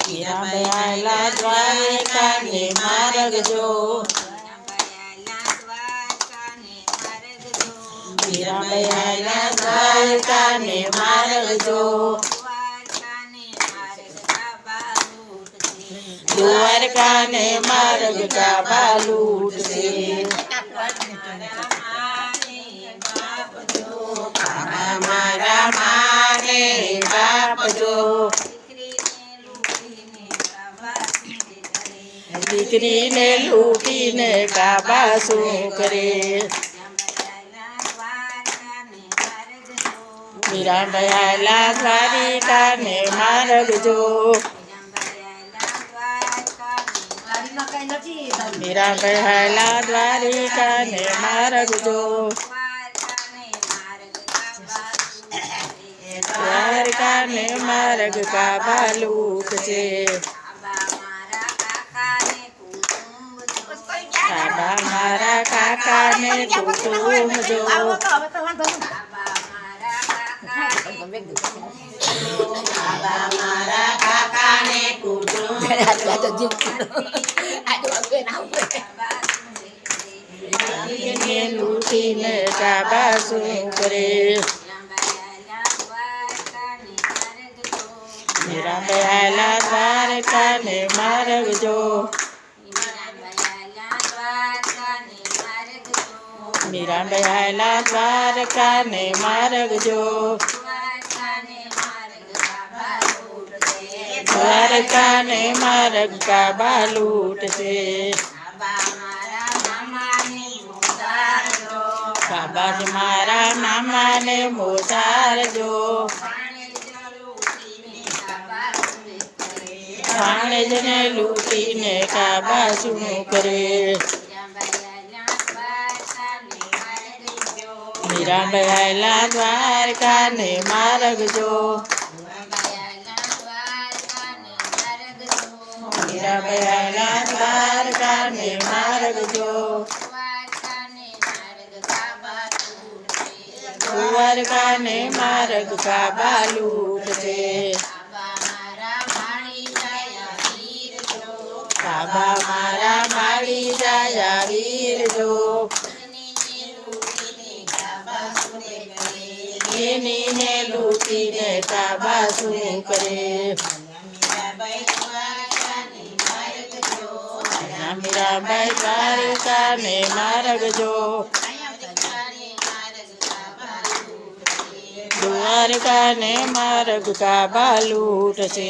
મીરાબાઈ દ્વારકાને માર્ગ જો મીરાબાઈ દ્વારકાને માર્ગ જો દ્વારકાને માર્ગ કાબા લૂટશે મારા માને બાપ જો દીકરીને લૂટીને કાબા શું કરે મીરાબાઈ દ્વારિકાને માર્ગ જો મીરાબાઈ દ્વારિકાને માર્ગ જો દ્વારકાને માર્ગ કાબા લૂટશે કાબા મારા કાકાને કુટુંબ જો કાબા મારા કાકાને કુટુંબ લૂટીને કાબા શું કરે મીરાબાઈ દ્વારકાને માર્ગ જો મીરાબાઈ દ્વારકાને માર્ગ જો દ્વારકાને માર્ગ કાબા લૂટશે કાબા મારા મામાને મોસારજો ભાણેજને લૂટીને કાબા શું કરે મીરાબાઈ દ્વારકાને માર્ગ જો મીરાબાઈ દ્વારકાને માર્ગ જો દ્વારકાને માર્ગ કાબા લૂટશે કાબા મારા માળી જાયા વીર જો એનીને લૂટીને કાબા શું કરે મીરાબાઈ દ્વારકાને માર્ગ જો દ્વારકાને માર્ગ કાબા લૂટશે